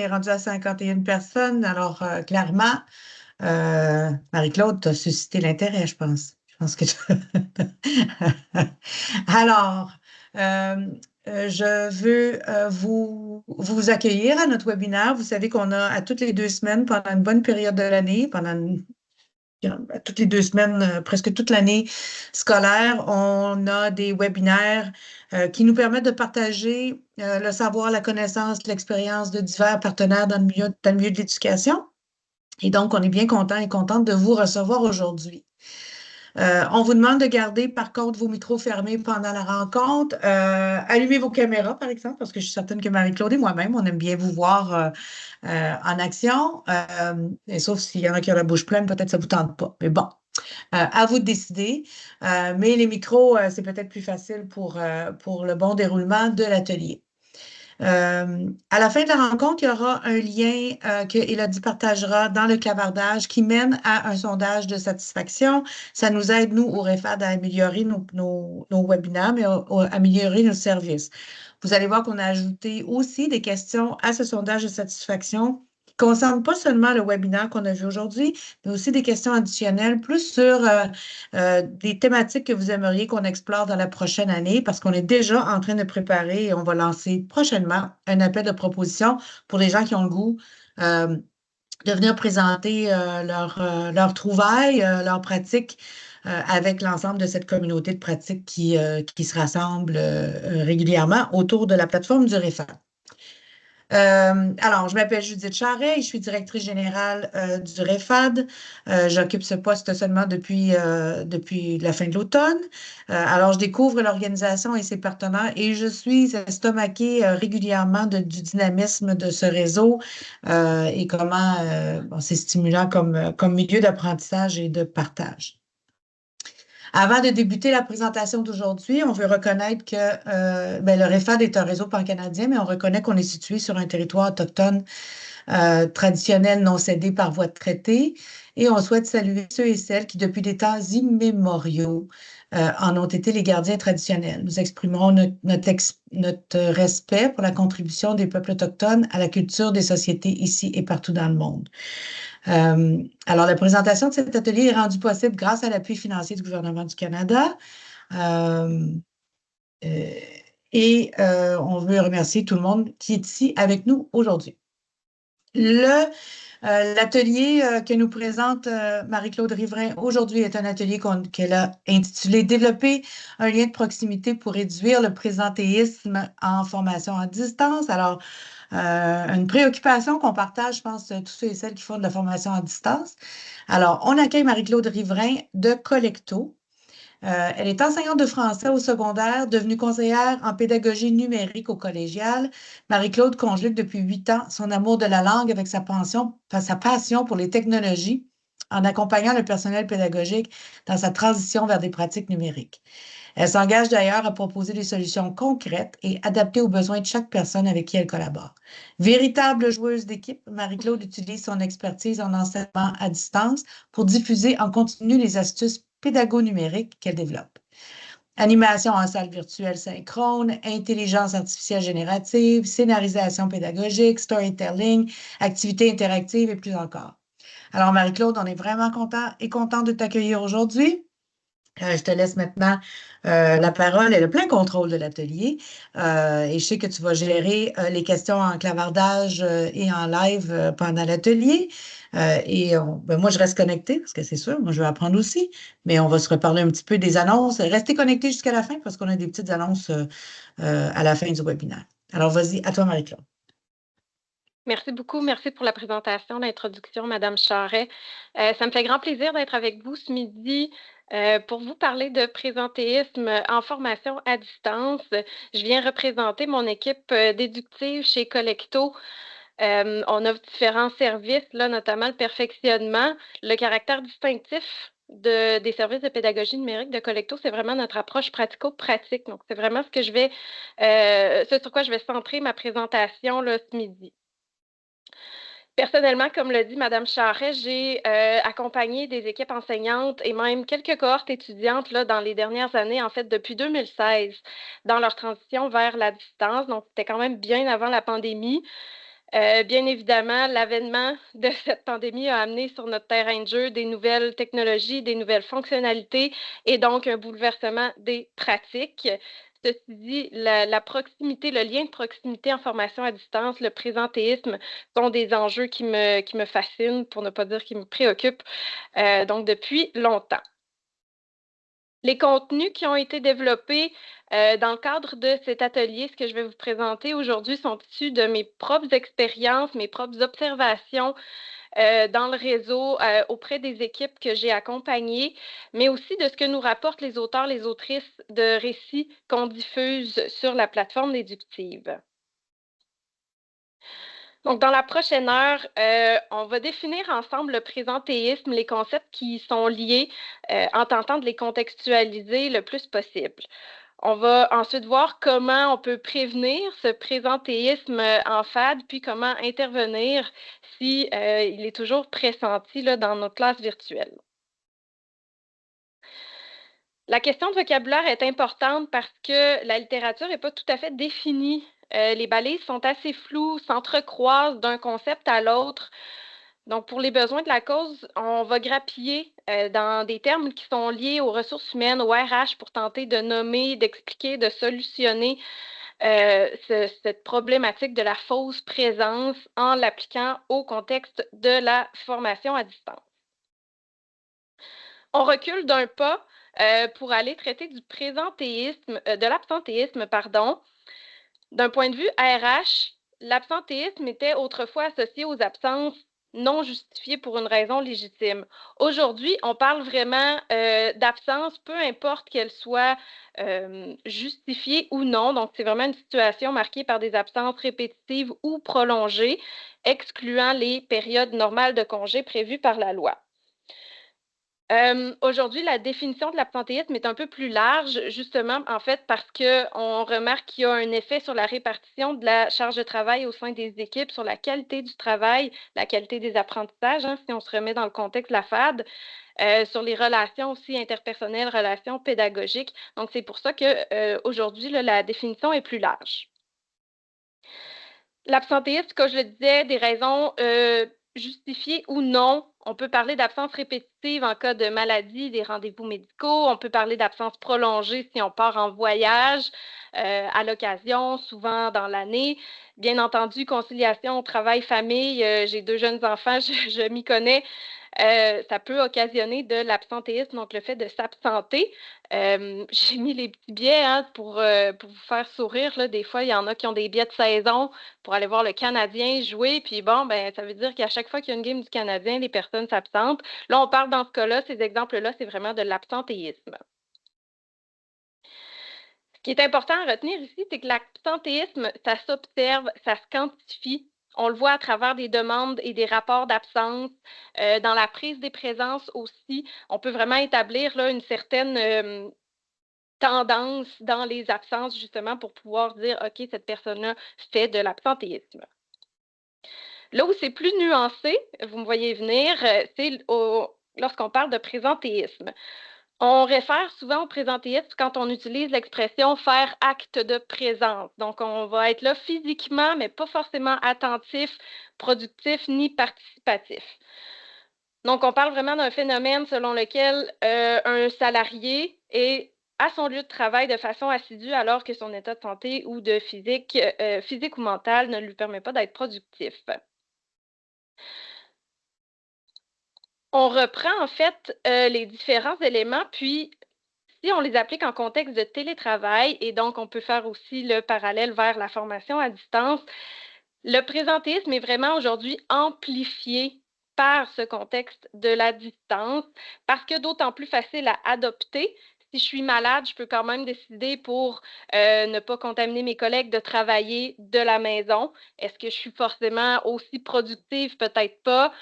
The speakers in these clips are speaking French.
est rendu à 51 personnes. Alors, clairement, Marie-Claude, tu as suscité l'intérêt, je pense. Je pense que Alors, euh, je veux vous accueillir à notre webinaire. Vous savez qu'on a à toutes les 2 semaines, pendant une bonne période de l'année, toutes les 2 semaines, presque toute l'année scolaire, on a des webinaires qui nous permettent de partager le savoir, la connaissance, l'expérience de divers partenaires dans le milieu de l'éducation. Et donc, on est bien content et contente de vous recevoir aujourd'hui. On vous demande de garder, par contre, vos micros fermés pendant la rencontre. Allumez vos caméras, par exemple, parce que je suis certaine que Marie-Claude et moi-même, on aime bien vous voir en action. Et sauf s'il y en a qui ont la bouche pleine, peut-être ça ne vous tente pas. Mais bon, à vous de décider. Mais les micros, c'est peut-être plus facile pour le bon déroulement de l'atelier. À la fin de la rencontre, il y aura un lien que Élodie partagera dans le clavardage qui mène à un sondage de satisfaction. Ça nous aide, nous, au REFAD, à améliorer nos webinaires, mais à améliorer nos services. Vous allez voir qu'on a ajouté aussi des questions à ce sondage de satisfaction qui ne concernent pas seulement le webinaire qu'on a vu aujourd'hui, mais aussi des questions additionnelles, plus sur des thématiques que vous aimeriez qu'on explore dans la prochaine année, parce qu'on est déjà en train de préparer et on va lancer prochainement un appel de proposition pour les gens qui ont le goût euh, de venir présenter leurs trouvailles, leurs pratiques avec l'ensemble de cette communauté de pratiques qui se rassemble régulièrement autour de la plateforme du REFAD. Alors, je m'appelle Judith Charret et je suis directrice générale du REFAD. J'occupe ce poste seulement depuis la fin de l'automne. Alors, je découvre l'organisation et ses partenaires et je suis estomaquée régulièrement du dynamisme de ce réseau et comment bon, c'est stimulant comme milieu d'apprentissage et de partage. Avant de débuter la présentation d'aujourd'hui, on veut reconnaître que ben, le REFAD est un réseau pan-canadien, mais on reconnaît qu'on est situé sur un territoire autochtone traditionnel non cédé par voie de traité. Et on souhaite saluer ceux et celles qui, depuis des temps immémoriaux, en ont été les gardiens traditionnels. Nous exprimons notre respect pour la contribution des peuples autochtones à la culture des sociétés ici et partout dans le monde. Alors, la présentation de cet atelier est rendue possible grâce à l'appui financier du gouvernement du Canada. Euh, euh, on veut remercier tout le monde qui est ici avec nous aujourd'hui. L'atelier que nous présente Marie-Claude Riverain aujourd'hui est un atelier qu'elle a intitulé Développer un lien de proximité pour réduire le présentéisme en formation à distance. Alors, une préoccupation qu'on partage, je pense, tous ceux et celles qui font de la formation à distance. Alors, on accueille Marie-Claude Riverain de Collecto. Elle est enseignante de français au secondaire, devenue conseillère en pédagogie numérique au collégial. Marie-Claude conjugue depuis 8 ans son amour de la langue avec sa passion pour les technologies en accompagnant le personnel pédagogique dans sa transition vers des pratiques numériques. Elle s'engage d'ailleurs à proposer des solutions concrètes et adaptées aux besoins de chaque personne avec qui elle collabore. Véritable joueuse d'équipe, Marie-Claude utilise son expertise en enseignement à distance pour diffuser en continu les astuces pédago-numériques qu'elle développe. Animation en salle virtuelle synchrone, intelligence artificielle générative, scénarisation pédagogique, storytelling, activités interactives et plus encore. Alors, Marie-Claude, on est vraiment content de t'accueillir aujourd'hui. Je te laisse maintenant la parole et le plein contrôle de l'atelier. Et je sais que tu vas gérer les questions en clavardage et en live pendant l'atelier. Ben, moi, je reste connectée parce que c'est sûr, moi, je vais apprendre aussi. Mais on va se reparler un petit peu des annonces. Restez connectés jusqu'à la fin parce qu'on a des petites annonces à la fin du webinaire. Alors, vas-y, à toi, Marie-Claude. Merci beaucoup. Merci pour la présentation, l'introduction, Madame Charret. Ça me fait grand plaisir d'être avec vous ce midi pour vous parler de présentéisme en formation à distance. Je viens représenter mon équipe déductive chez Collecto. On offre différents services, là, notamment le perfectionnement, le caractère distinctif des services de pédagogie numérique de Collecto, c'est vraiment notre approche pratico-pratique. Donc, c'est vraiment ce sur quoi je vais centrer ma présentation là, ce midi. Personnellement, comme l'a dit Mme Charret, j'ai accompagné des équipes enseignantes et même quelques cohortes étudiantes là, dans les dernières années, en fait, depuis 2016, dans leur transition vers la distance. Donc, c'était quand même bien avant la pandémie. Bien évidemment, l'avènement de cette pandémie a amené sur notre terrain de jeu des nouvelles technologies, des nouvelles fonctionnalités et donc un bouleversement des pratiques. Ceci dit, la proximité, le lien de proximité en formation à distance, le présentéisme sont des enjeux qui me fascinent, pour ne pas dire qui me préoccupent, donc depuis longtemps. Les contenus qui ont été développés dans le cadre de cet atelier, ce que je vais vous présenter aujourd'hui, sont issus de mes propres expériences, mes propres observations dans le réseau auprès des équipes que j'ai accompagnées, mais aussi de ce que nous rapportent les auteurs, les autrices de récits qu'on diffuse sur la plateforme Déductive. Donc, dans la prochaine heure, on va définir ensemble le présentéisme, les concepts qui sont liés, en tentant de les contextualiser le plus possible. On va ensuite voir comment on peut prévenir ce présentéisme en FAD, puis comment intervenir si il est toujours pressenti là, dans nos classes virtuelles. La question de vocabulaire est importante parce que la littérature n'est pas tout à fait définie. Les balises sont assez floues, s'entrecroisent d'un concept à l'autre. Donc, pour les besoins de la cause, on va grappiller dans des termes qui sont liés aux ressources humaines, au RH, pour tenter de nommer, d'expliquer, de solutionner cette problématique de la fausse présence en l'appliquant au contexte de la formation à distance. On recule d'un pas pour aller traiter du présentéisme, de l'absentéisme, pardon. D'un point de vue RH, l'absentéisme était autrefois associé aux absences non justifiées pour une raison légitime. Aujourd'hui, on parle vraiment d'absence, peu importe qu'elle soit justifiée ou non. Donc, c'est vraiment une situation marquée par des absences répétitives ou prolongées, excluant les périodes normales de congé prévues par la loi. Aujourd'hui, la définition de l'absentéisme est un peu plus large, justement, en fait, parce qu'on remarque qu'il y a un effet sur la répartition de la charge de travail au sein des équipes, sur la qualité du travail, la qualité des apprentissages, hein, si on se remet dans le contexte de la FAD, sur les relations aussi interpersonnelles, relations pédagogiques. Donc, c'est pour ça qu'aujourd'hui, la définition est plus large. L'absentéisme, comme je le disais, des raisons justifiées ou non. On peut parler d'absence répétitive en cas de maladie, des rendez-vous médicaux. On peut parler d'absence prolongée si on part en voyage à l'occasion, souvent dans l'année. Bien entendu, conciliation, travail, famille. J'ai 2 jeunes enfants, je m'y connais. Ça peut occasionner de l'absentéisme, donc le fait de s'absenter. J'ai mis les petits billets hein, pour vous faire sourire. Là. Des fois, il y en a qui ont des billets de saison pour aller voir le Canadien jouer. Puis bon, ben, ça veut dire qu'à chaque fois qu'il y a une game du Canadien, les personnes s'absentent. Là, on parle dans ce cas-là, ces exemples-là, c'est vraiment de l'absentéisme. Ce qui est important à retenir ici, c'est que l'absentéisme, ça s'observe, ça se quantifie. On le voit à travers des demandes et des rapports d'absence. Dans la prise des présences aussi, on peut vraiment établir là, une certaine tendance dans les absences, justement, pour pouvoir dire, OK, cette personne-là fait de l'absentéisme. Là où c'est plus nuancé, vous me voyez venir, c'est lorsqu'on parle de présentéisme. On réfère souvent au présentéisme quand on utilise l'expression faire acte de présence. Donc, on va être là physiquement, mais pas forcément attentif, productif ni participatif. Donc, on parle vraiment d'un phénomène selon lequel un salarié est à son lieu de travail de façon assidue alors que son état de santé ou de physique ou mental ne lui permet pas d'être productif. On reprend en fait les différents éléments, puis si on les applique en contexte de télétravail, et donc on peut faire aussi le parallèle vers la formation à distance, le présentéisme est vraiment aujourd'hui amplifié par ce contexte de la distance parce que d'autant plus facile à adopter. Si je suis malade, je peux quand même décider pour ne pas contaminer mes collègues de travailler de la maison. Est-ce que je suis forcément aussi productive? Peut-être pas.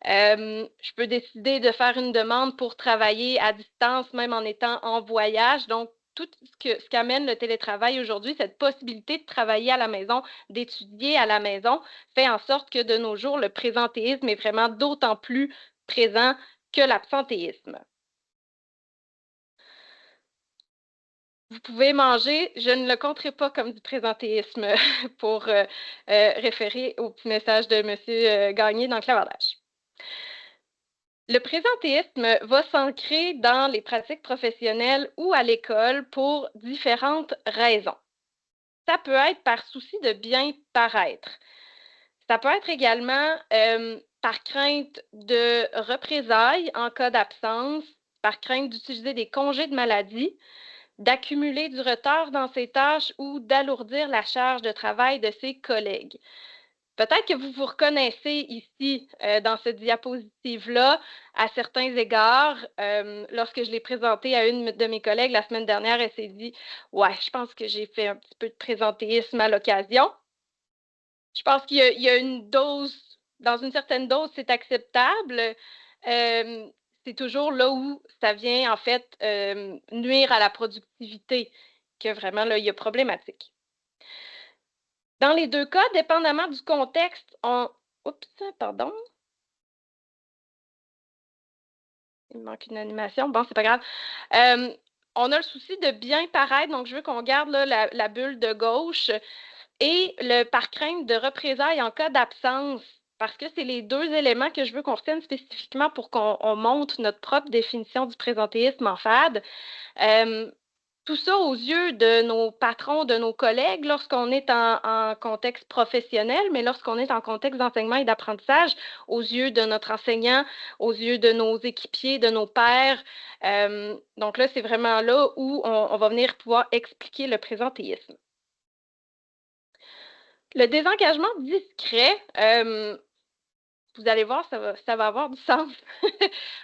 Je peux décider de faire une demande pour travailler à distance, même en étant en voyage. Donc, tout ce qu'amène le télétravail aujourd'hui, cette possibilité de travailler à la maison, d'étudier à la maison, fait en sorte que de nos jours, le présentéisme est vraiment d'autant plus présent que l'absentéisme. vous pouvez manger, je ne le compterai pas comme du présentéisme pour référer au petit message de M. Gagné dans le clavardage. Le présentéisme va s'ancrer dans les pratiques professionnelles ou à l'école pour différentes raisons. Ça peut être par souci de bien paraître. Ça peut être également par crainte de représailles en cas d'absence, par crainte d'utiliser des congés de maladie, d'accumuler du retard dans ses tâches ou d'alourdir la charge de travail de ses collègues. Peut-être que vous vous reconnaissez ici dans cette diapositive-là à certains égards. Lorsque je l'ai présentée à une de mes collègues la semaine dernière, elle s'est dit « Ouais, je pense que j'ai fait un petit peu de présentéisme à l'occasion. » Je pense qu'il y a une dose, dans une certaine dose, c'est acceptable. C'est toujours là où ça vient, en fait, nuire à la productivité que vraiment, là, il y a problématique. Dans les deux cas, dépendamment du contexte, Oups, pardon. Il me manque une animation. Bon, c'est pas grave. On a le souci de bien paraître, donc je veux qu'on garde là, la bulle de gauche et le par crainte de représailles en cas d'absence, parce que c'est les deux éléments que je veux qu'on retienne spécifiquement pour qu'on monte notre propre définition du présentéisme en FAD. Tout ça aux yeux de nos patrons, de nos collègues lorsqu'on est en contexte professionnel, mais lorsqu'on est en contexte d'enseignement et d'apprentissage, aux yeux de notre enseignant, aux yeux de nos équipiers, de nos pairs. Donc là, c'est vraiment là où on va venir pouvoir expliquer le présentéisme. Le désengagement discret, vous allez voir, ça va avoir du sens.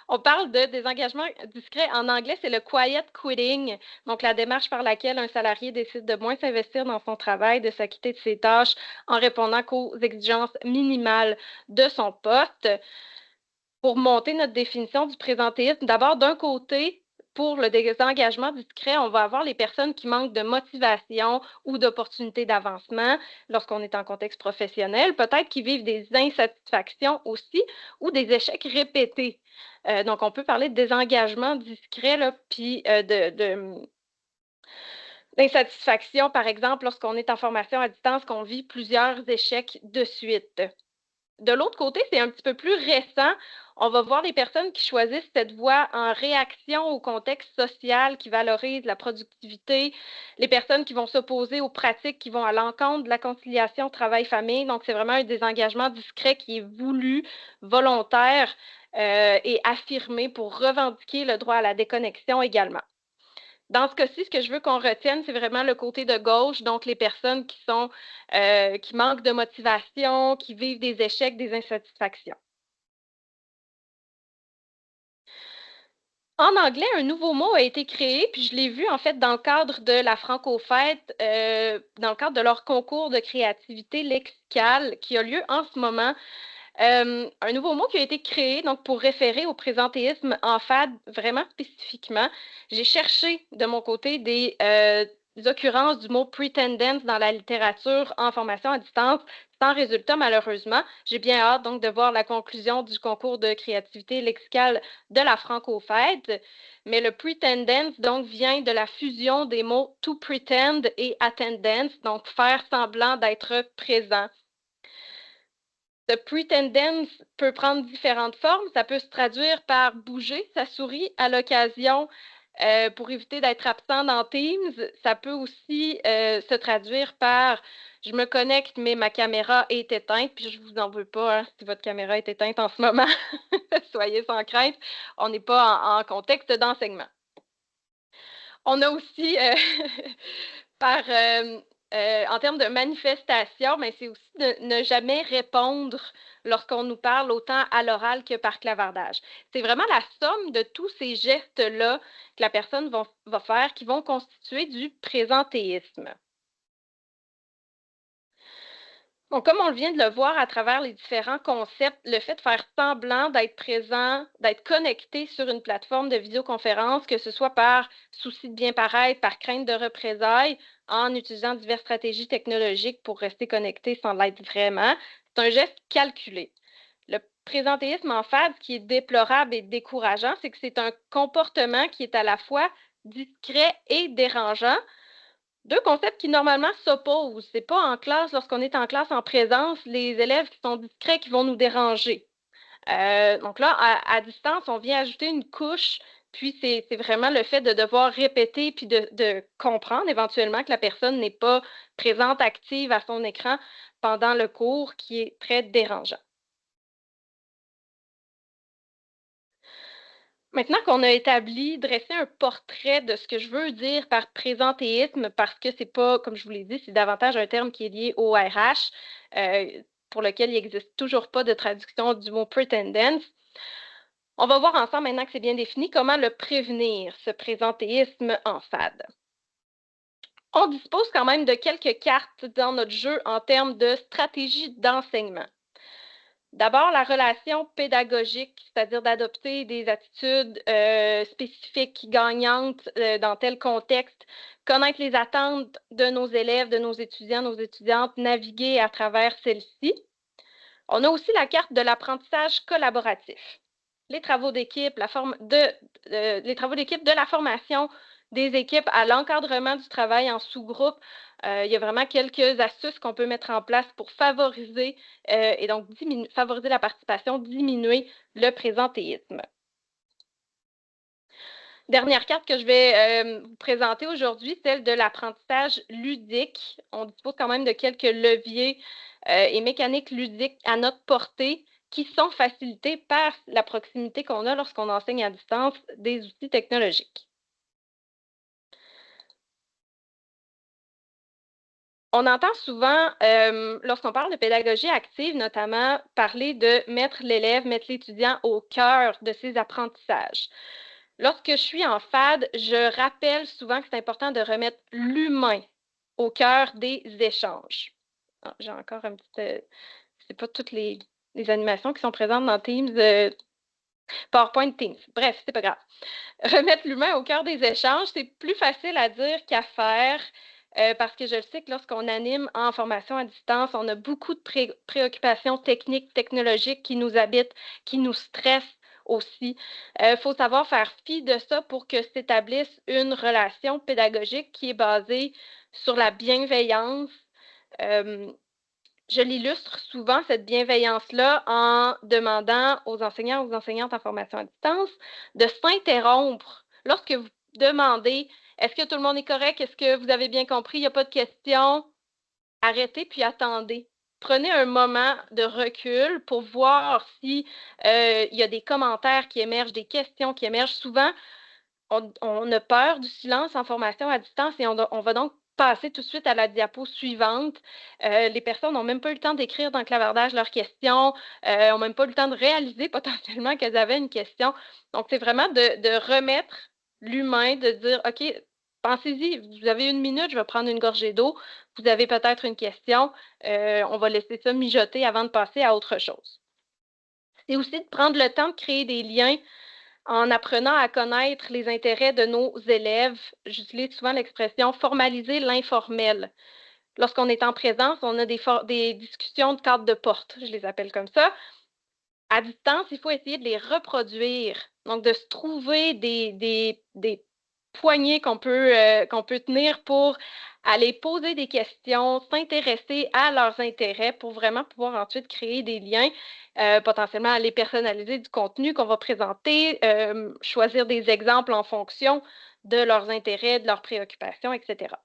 On parle de désengagement discret. En anglais, c'est le quiet quitting, donc la démarche par laquelle un salarié décide de moins s'investir dans son travail, de s'acquitter de ses tâches en répondant qu'aux exigences minimales de son poste. Pour monter notre définition du présentéisme, d'abord, d'un côté, pour le désengagement discret, on va avoir les personnes qui manquent de motivation ou d'opportunités d'avancement lorsqu'on est en contexte professionnel, peut-être qui vivent des insatisfactions aussi ou des échecs répétés. Donc, on peut parler de désengagement discret, là, puis d'insatisfaction, par exemple, lorsqu'on est en formation à distance, qu'on vit plusieurs échecs de suite. De l'autre côté, c'est un petit peu plus récent. On va voir les personnes qui choisissent cette voie en réaction au contexte social qui valorise la productivité, les personnes qui vont s'opposer aux pratiques qui vont à l'encontre de la conciliation travail-famille. Donc, c'est vraiment un désengagement discret qui est voulu, volontaire et affirmé pour revendiquer le droit à la déconnexion également. Dans ce cas-ci, ce que je veux qu'on retienne, c'est vraiment le côté de gauche, donc les personnes qui manquent de motivation, qui vivent des échecs, des insatisfactions. En anglais, un nouveau mot a été créé, puis je l'ai vu en fait dans le cadre de la Franco-Fête, dans le cadre de leur concours de créativité lexicale qui a lieu en ce moment. Un nouveau mot qui a été créé donc pour référer au présentéisme en FAD vraiment spécifiquement. J'ai cherché de mon côté des occurrences du mot pretendance dans la littérature en formation à distance, sans résultat malheureusement. J'ai bien hâte donc de voir la conclusion du concours de créativité lexicale de la Franco-Fête. Mais le pretendance donc vient de la fusion des mots to pretend et attendance, donc faire semblant d'être présent. Ce pretendance peut prendre différentes formes. Ça peut se traduire par bouger sa souris à l'occasion pour éviter d'être absent dans Teams. Ça peut aussi se traduire par je me connecte, mais ma caméra est éteinte. Puis je ne vous en veux pas hein, si votre caméra est éteinte en ce moment. Soyez sans crainte. On n'est pas en contexte d'enseignement. On a aussi par en termes de manifestation, mais c'est aussi de ne jamais répondre lorsqu'on nous parle autant à l'oral que par clavardage. C'est vraiment la somme de tous ces gestes-là que la personne va faire qui vont constituer du présentéisme. Bon, comme on vient de le voir à travers les différents concepts, le fait de faire semblant d'être présent, d'être connecté sur une plateforme de visioconférence, que ce soit par souci de bien paraître, par crainte de représailles, en utilisant diverses stratégies technologiques pour rester connecté sans l'être vraiment, c'est un geste calculé. Le présentéisme en FAD, ce qui est déplorable et décourageant, c'est que c'est un comportement qui est à la fois discret et dérangeant. Deux concepts qui normalement s'opposent. C'est pas en classe, lorsqu'on est en classe en présence, les élèves qui sont discrets qui vont nous déranger. Donc là, à distance, on vient ajouter une couche, puis c'est vraiment le fait de devoir répéter puis de comprendre éventuellement que la personne n'est pas présente, active à son écran pendant le cours qui est très dérangeant. Maintenant qu'on a dressé un portrait de ce que je veux dire par présentéisme, parce que c'est pas, comme je vous l'ai dit, c'est davantage un terme qui est lié au RH, pour lequel il n'existe toujours pas de traduction du mot pretendance. On va voir ensemble, maintenant que c'est bien défini, comment le prévenir, ce présentéisme en FAD. On dispose quand même de quelques cartes dans notre jeu en termes de stratégie d'enseignement. D'abord, la relation pédagogique, c'est-à-dire d'adopter des attitudes spécifiques, gagnantes dans tel contexte, connaître les attentes de nos élèves, de nos étudiants, nos étudiantes, naviguer à travers celles-ci. On a aussi la carte de l'apprentissage collaboratif. Les travaux d'équipe, les travaux d'équipe, de la formation des équipes à l'encadrement du travail en sous-groupe. Il y a vraiment quelques astuces qu'on peut mettre en place pour favoriser et donc favoriser la participation, diminuer le présentéisme. Dernière carte que je vais vous présenter aujourd'hui, celle de l'apprentissage ludique. On dispose quand même de quelques leviers et mécaniques ludiques à notre portée qui sont facilités par la proximité qu'on a lorsqu'on enseigne à distance des outils technologiques. On entend souvent, lorsqu'on parle de pédagogie active, notamment parler de mettre l'élève, mettre l'étudiant au cœur de ses apprentissages. Lorsque je suis en FAD, je rappelle souvent que c'est important de remettre l'humain au cœur des échanges. Ah, j'ai encore un petit... c'est pas toutes les animations qui sont présentes dans Teams, PowerPoint Teams. Bref, c'est pas grave. Remettre l'humain au cœur des échanges, c'est plus facile à dire qu'à faire. Parce que je le sais que lorsqu'on anime en formation à distance, on a beaucoup de préoccupations techniques, technologiques qui nous habitent, qui nous stressent aussi. Il faut savoir faire fi de ça pour que s'établisse une relation pédagogique qui est basée sur la bienveillance. Je l'illustre souvent, cette bienveillance-là, en demandant aux enseignants, aux enseignantes en formation à distance de s'interrompre lorsque vous demandez est-ce que tout le monde est correct? Est-ce que vous avez bien compris? Il n'y a pas de questions? Arrêtez puis attendez. Prenez un moment de recul pour voir si il y a des commentaires qui émergent, des questions qui émergent. Souvent, on a peur du silence en formation à distance et on va donc passer tout de suite à la diapo suivante. Les personnes n'ont même pas eu le temps d'écrire dans le clavardage leurs questions, n'ont même pas eu le temps de réaliser potentiellement qu'elles avaient une question. Donc, c'est vraiment de remettre l'humain, de dire, OK, pensez-y, vous avez 1 minute, je vais prendre une gorgée d'eau, vous avez peut-être une question, on va laisser ça mijoter avant de passer à autre chose. C'est aussi de prendre le temps de créer des liens en apprenant à connaître les intérêts de nos élèves. J'utilise souvent l'expression formaliser l'informel. Lorsqu'on est en présence, on a des discussions de cadre de porte, je les appelle comme ça. À distance, il faut essayer de les reproduire. Donc, de se trouver des poignées qu'on peut tenir pour aller poser des questions, s'intéresser à leurs intérêts pour vraiment pouvoir ensuite créer des liens, potentiellement aller personnaliser du contenu qu'on va présenter, choisir des exemples en fonction de leurs intérêts, de leurs préoccupations, etc.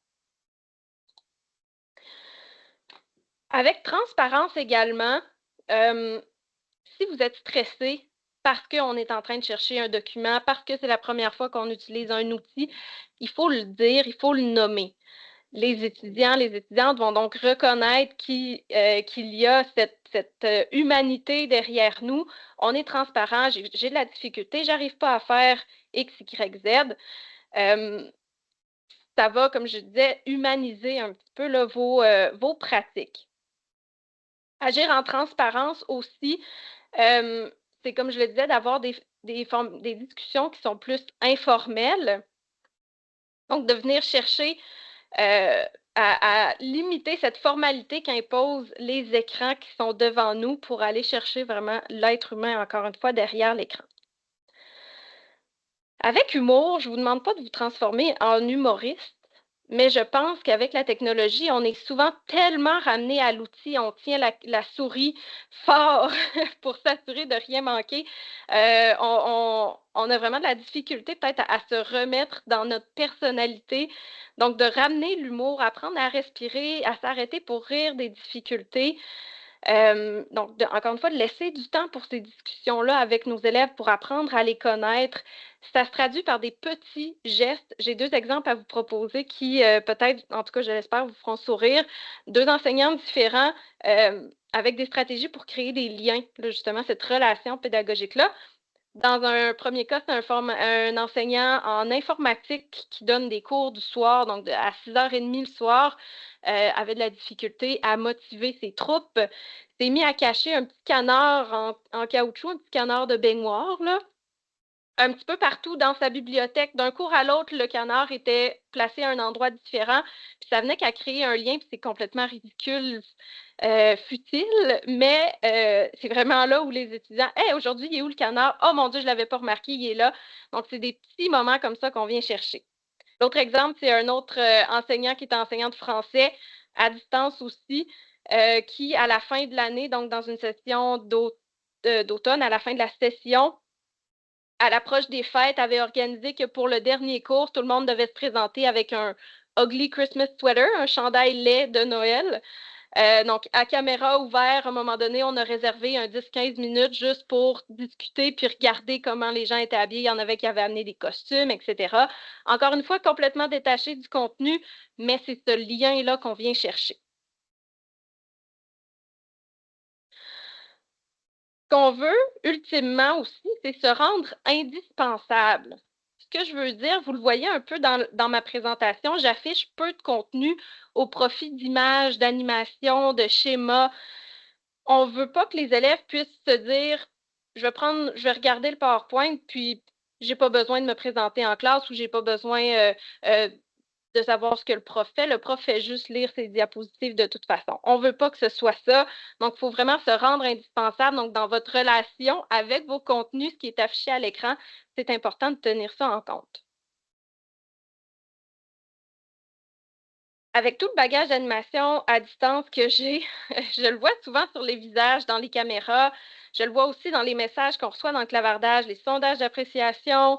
Avec transparence également, si vous êtes stressé parce qu'on est en train de chercher un document, parce que c'est la première fois qu'on utilise un outil, il faut le dire, il faut le nommer. Les étudiants, les étudiantes vont donc reconnaître qu'il y a cette humanité derrière nous. On est transparent, j'ai de la difficulté, j'arrive pas à faire X, Y, Z. Ça va, comme je disais, humaniser un petit peu là, vos pratiques. Agir en transparence aussi, c'est comme je le disais, d'avoir des discussions qui sont plus informelles. Donc, de venir chercher à limiter cette formalité qu'imposent les écrans qui sont devant nous pour aller chercher vraiment l'être humain, encore une fois, derrière l'écran. Avec humour, je vous demande pas de vous transformer en humoriste, mais je pense qu'avec la technologie, on est souvent tellement ramené à l'outil, on tient la souris fort pour s'assurer de rien manquer. On a vraiment de la difficulté peut-être à se remettre dans notre personnalité. Donc, de ramener l'humour, apprendre à respirer, à s'arrêter pour rire des difficultés. Donc, encore une fois, de laisser du temps pour ces discussions-là avec nos élèves pour apprendre à les connaître. Ça se traduit par des petits gestes. J'ai 2 exemples à vous proposer qui, peut-être, en tout cas, je l'espère, vous feront sourire. 2 enseignants différents, avec des stratégies pour créer des liens, là, justement, cette relation pédagogique-là. Dans un premier cas, c'est un enseignant en informatique qui donne des cours du soir, donc à 6h30 le soir, avait de la difficulté à motiver ses troupes. S'est mis à cacher un petit canard en caoutchouc, un petit canard de baignoire, là, un petit peu partout dans sa bibliothèque. D'un cours à l'autre, le canard était placé à un endroit différent, puis ça venait qu'à créer un lien, puis c'est complètement ridicule, futile, mais c'est vraiment là où les étudiants: «Hey, aujourd'hui, il est où le canard? Oh mon Dieu, je l'avais pas remarqué, il est là». Donc c'est des petits moments comme ça qu'on vient chercher. L'autre exemple, c'est un autre, enseignant qui est enseignant de français à distance aussi, qui à la fin de l'année, donc dans une session d'automne, à la fin de la session, à l'approche des fêtes, avait organisé que pour le dernier cours, tout le monde devait se présenter avec un ugly Christmas sweater, un chandail laid de Noël. Donc, à caméra ouverte, à un moment donné, on a réservé un 10-15 minutes juste pour discuter puis regarder comment les gens étaient habillés. Il y en avait qui avaient amené des costumes, etc. Encore une fois, complètement détaché du contenu, mais c'est ce lien-là qu'on vient chercher. Ce qu'on veut, ultimement aussi, c'est se rendre indispensable. Ce que je veux dire, vous le voyez un peu dans ma présentation, j'affiche peu de contenu au profit d'images, d'animations, de schémas. On veut pas que les élèves puissent se dire: je vais regarder le PowerPoint, puis j'ai pas besoin de me présenter en classe ou j'ai pas besoin, heu, de savoir ce que le prof fait. Le prof fait juste lire ses diapositives de toute façon. On veut pas que ce soit ça. Donc, il faut vraiment se rendre indispensable. Donc, dans votre relation avec vos contenus, ce qui est affiché à l'écran, c'est important de tenir ça en compte. Avec tout le bagage d'animation à distance que j'ai, je le vois souvent sur les visages, dans les caméras. Je le vois aussi dans les messages qu'on reçoit dans le clavardage, les sondages d'appréciation,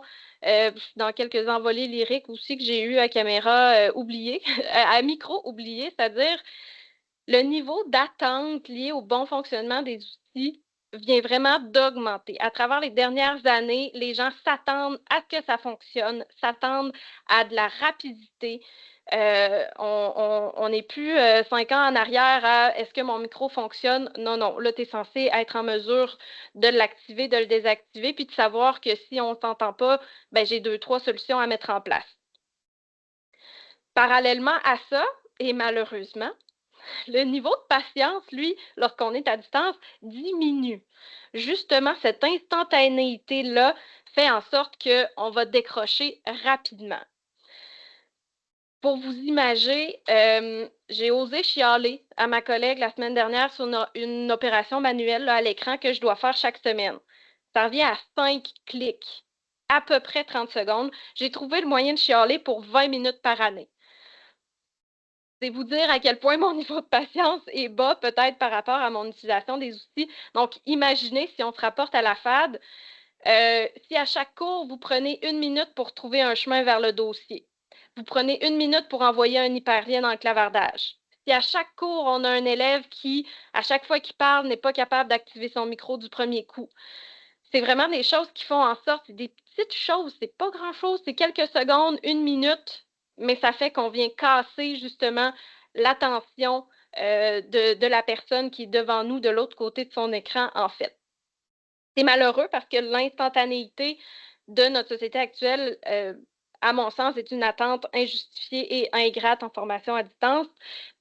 dans quelques envolées lyriques aussi que j'ai eues à caméra, oubliées, à micro oublié, c'est-à-dire le niveau d'attente lié au bon fonctionnement des outils vient vraiment d'augmenter. À travers les dernières années, les gens s'attendent à ce que ça fonctionne, s'attendent à de la rapidité. On n'est plus 5 ans en arrière à est-ce que mon micro fonctionne? Non, non. Là, tu es censé être en mesure de l'activer, de le désactiver, puis de savoir que si on ne t'entend pas, ben, j'ai 2, 3 solutions à mettre en place. Parallèlement à ça, et malheureusement, le niveau de patience, lui, lorsqu'on est à distance, diminue. Justement, cette instantanéité-là fait en sorte qu'on va décrocher rapidement. Pour vous imager, j'ai osé chialer à ma collègue la semaine dernière sur une opération manuelle là, à l'écran que je dois faire chaque semaine. Ça revient à 5 clics, à peu près 30 secondes. J'ai trouvé le moyen de chialer pour 20 minutes par année. C'est vous dire à quel point mon niveau de patience est bas, peut-être par rapport à mon utilisation des outils. Donc, imaginez si on se rapporte à la FAD, si à chaque cours, vous prenez 1 minute pour trouver un chemin vers le dossier. Vous prenez 1 minute pour envoyer un hyperlien dans le clavardage. Si à chaque cours, on a un élève qui, à chaque fois qu'il parle, n'est pas capable d'activer son micro du premier coup. C'est vraiment des choses qui font en sorte, c'est des petites choses, c'est pas grand-chose, c'est quelques secondes, 1 minute, mais ça fait qu'on vient casser justement l'attention, de la personne qui est devant nous, de l'autre côté de son écran, en fait. C'est malheureux parce que l'instantanéité de notre société actuelle, à mon sens, est une attente injustifiée et ingrate en formation à distance,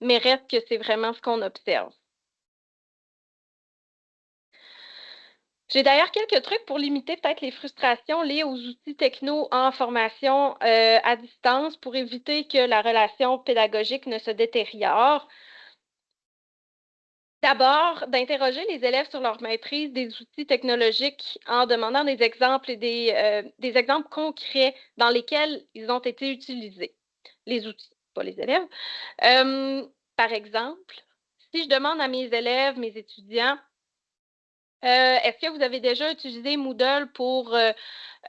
mais reste que c'est vraiment ce qu'on observe. J'ai d'ailleurs quelques trucs pour limiter peut-être les frustrations liées aux outils techno en formation, à distance pour éviter que la relation pédagogique ne se détériore. D'abord, d'interroger les élèves sur leur maîtrise des outils technologiques en demandant des exemples et des exemples concrets dans lesquels ils ont été utilisés. Les outils, pas les élèves. Par exemple, si je demande à mes élèves, mes étudiants, est-ce que vous avez déjà utilisé Moodle pour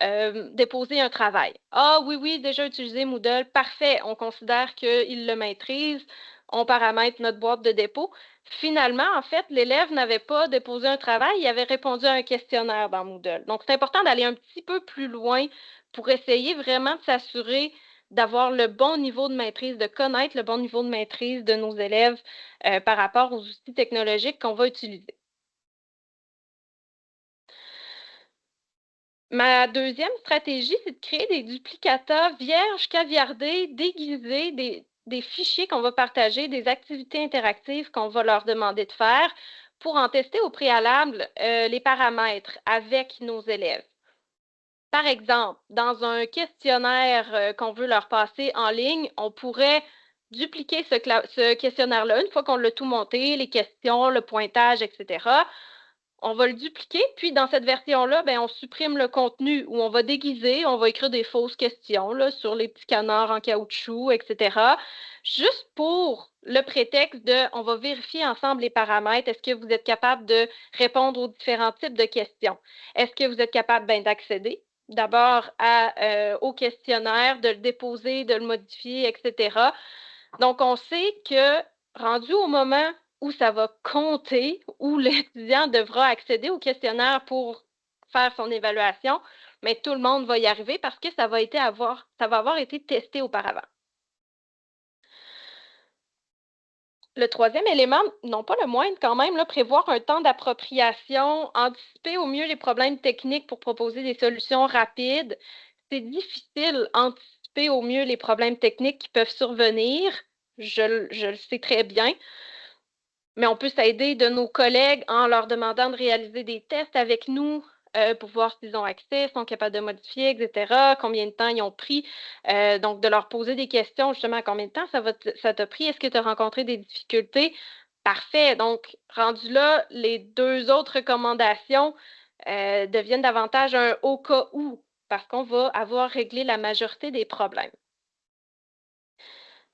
déposer un travail? Ah oui, oui, déjà utilisé Moodle. Parfait. On considère qu'ils le maîtrisent. On paramètre notre boîte de dépôt. Finalement, en fait, l'élève n'avait pas déposé un travail, il avait répondu à un questionnaire dans Moodle. Donc, c'est important d'aller un petit peu plus loin pour essayer vraiment de s'assurer d'avoir le bon niveau de maîtrise, de connaître le bon niveau de maîtrise de nos élèves par rapport aux outils technologiques qu'on va utiliser. Ma deuxième stratégie, c'est de créer des duplicata vierges, caviardés, déguisés, des fichiers qu'on va partager, des activités interactives qu'on va leur demander de faire pour en tester au préalable les paramètres avec nos élèves. Par exemple, dans un questionnaire qu'on veut leur passer en ligne, on pourrait dupliquer ce questionnaire-là une fois qu'on l'a tout monté, les questions, le pointage, etc. On va le dupliquer, puis dans cette version-là, ben, on supprime le contenu où on va déguiser, on va écrire des fausses questions là, sur les petits canards en caoutchouc, etc. Juste pour le prétexte de on va vérifier ensemble les paramètres. Est-ce que vous êtes capable de répondre aux différents types de questions? Est-ce que vous êtes capable d'accéder d'abord au questionnaire, de le déposer, de le modifier, etc. Donc, on sait que rendu au moment où ça va compter, où l'étudiant devra accéder au questionnaire pour faire son évaluation, mais tout le monde va y arriver parce que ça va avoir été testé auparavant. Le troisième élément, non pas le moindre quand même, là, prévoir un temps d'appropriation, anticiper au mieux les problèmes techniques pour proposer des solutions rapides. C'est difficile d'anticiper au mieux les problèmes techniques qui peuvent survenir. Je le sais très bien. Mais on peut s'aider de nos collègues en leur demandant de réaliser des tests avec nous pour voir s'ils ont accès, sont capables de modifier, etc., combien de temps ils ont pris. Donc, de leur poser des questions, justement, combien de temps ça t'a pris? Est-ce que tu as rencontré des difficultés? Parfait. Donc, rendu là, les deux autres recommandations deviennent davantage un au cas où, parce qu'on va avoir réglé la majorité des problèmes.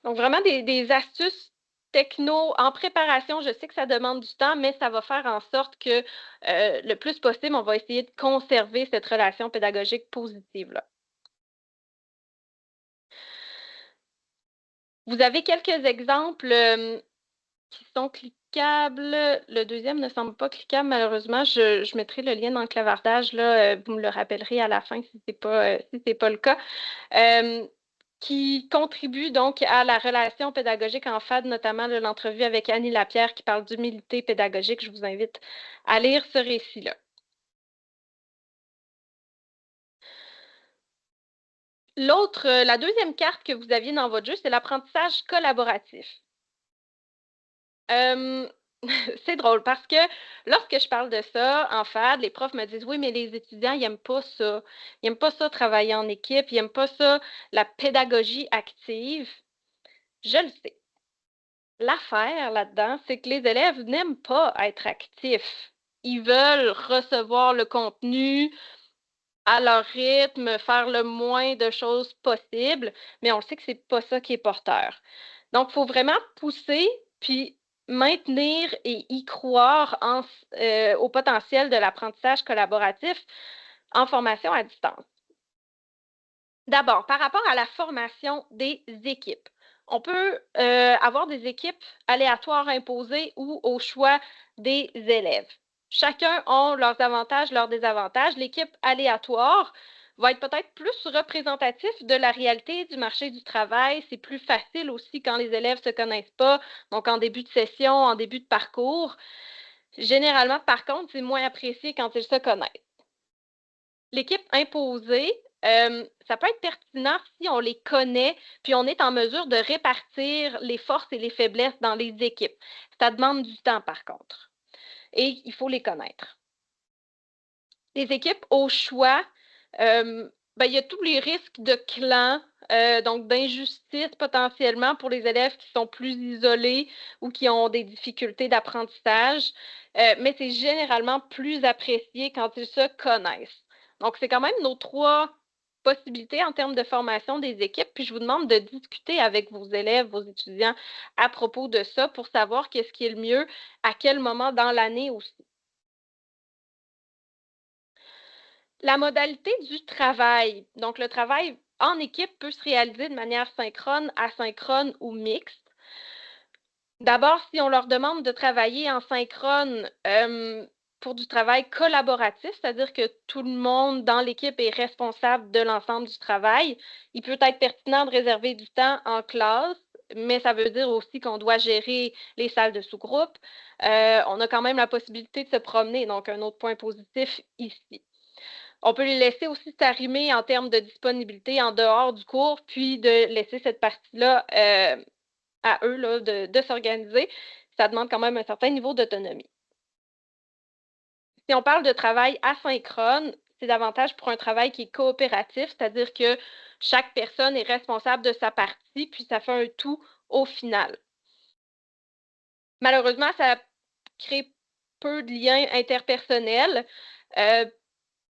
Donc, vraiment des astuces techno en préparation. Je sais que ça demande du temps, mais ça va faire en sorte que le plus possible, on va essayer de conserver cette relation pédagogique positive-là. Vous avez quelques exemples qui sont cliquables. Le deuxième ne semble pas cliquable, malheureusement. Je mettrai le lien dans le clavardage. Là, vous me le rappellerez à la fin si ce n'est pas le cas. Qui contribue donc à la relation pédagogique en FAD, notamment l'entrevue avec Annie Lapierre qui parle d'humilité pédagogique. Je vous invite à lire ce récit-là. La deuxième carte que vous aviez dans votre jeu, c'est l'apprentissage collaboratif. C'est drôle parce que lorsque je parle de ça en FAD, les profs me disent oui, mais les étudiants, ils n'aiment pas ça. Ils n'aiment pas ça travailler en équipe, ils n'aiment pas ça, la pédagogie active. Je le sais. L'affaire là-dedans, c'est que les élèves n'aiment pas être actifs. Ils veulent recevoir le contenu à leur rythme, faire le moins de choses possible, mais on sait que c'est pas ça qui est porteur. Donc, il faut vraiment pousser puis maintenir et y croire au potentiel de l'apprentissage collaboratif en formation à distance. D'abord, par rapport à la formation des équipes, on peut avoir des équipes aléatoires imposées ou au choix des élèves. Chacun a leurs avantages, leurs désavantages. L'équipe aléatoire va être peut-être plus représentatif de la réalité du marché du travail. C'est plus facile aussi quand les élèves ne se connaissent pas, donc en début de session, en début de parcours. Généralement, par contre, c'est moins apprécié quand ils se connaissent. L'équipe imposée, ça peut être pertinent si on les connaît, puis on est en mesure de répartir les forces et les faiblesses dans les équipes. Ça demande du temps, par contre, et il faut les connaître. Les équipes au choix, il y a tous les risques de clans donc d'injustice potentiellement pour les élèves qui sont plus isolés ou qui ont des difficultés d'apprentissage, mais c'est généralement plus apprécié quand ils se connaissent. Donc, c'est quand même nos 3 possibilités en termes de formation des équipes, puis je vous demande de discuter avec vos élèves, vos étudiants à propos de ça pour savoir qu'est-ce qui est le mieux, à quel moment dans l'année aussi. La modalité du travail. Donc, le travail en équipe peut se réaliser de manière synchrone, asynchrone ou mixte. D'abord, si on leur demande de travailler en synchrone, pour du travail collaboratif, c'est-à-dire que tout le monde dans l'équipe est responsable de l'ensemble du travail, il peut être pertinent de réserver du temps en classe, mais ça veut dire aussi qu'on doit gérer les salles de sous-groupe. On a quand même la possibilité de se promener, donc un autre point positif ici. On peut les laisser aussi s'arrimer en termes de disponibilité en dehors du cours, puis de laisser cette partie-là, à eux là, de s'organiser. Ça demande quand même un certain niveau d'autonomie. Si on parle de travail asynchrone, c'est davantage pour un travail qui est coopératif, c'est-à-dire que chaque personne est responsable de sa partie, puis ça fait un tout au final. Malheureusement, ça crée peu de liens interpersonnels. Euh,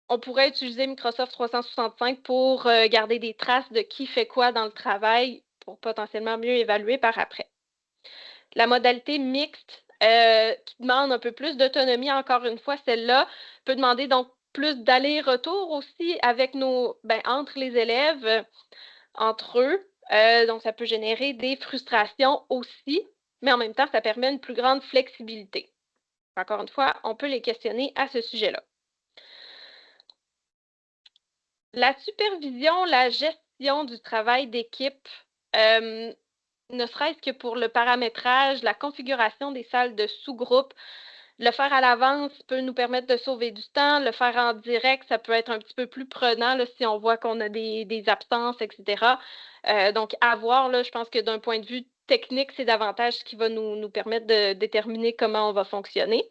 on pourrait utiliser Microsoft 365 pour garder des traces de qui fait quoi dans le travail pour potentiellement mieux évaluer par après. La modalité mixte, qui demande un peu plus d'autonomie, encore une fois, celle-là peut demander donc plus d'aller-retour aussi avec entre les élèves, entre eux. Donc, ça peut générer des frustrations aussi, mais en même temps, ça permet une plus grande flexibilité. Encore une fois, on peut les questionner à ce sujet-là. La supervision, la gestion du travail d'équipe, ne serait-ce que pour le paramétrage, la configuration des salles de sous-groupe, le faire à l'avance peut nous permettre de sauver du temps. Le faire en direct, ça peut être un petit peu plus prenant là, si on voit qu'on a des absences, etc. Donc, à voir, là, je pense que d'un point de vue technique, c'est davantage ce qui va nous permettre de déterminer comment on va fonctionner.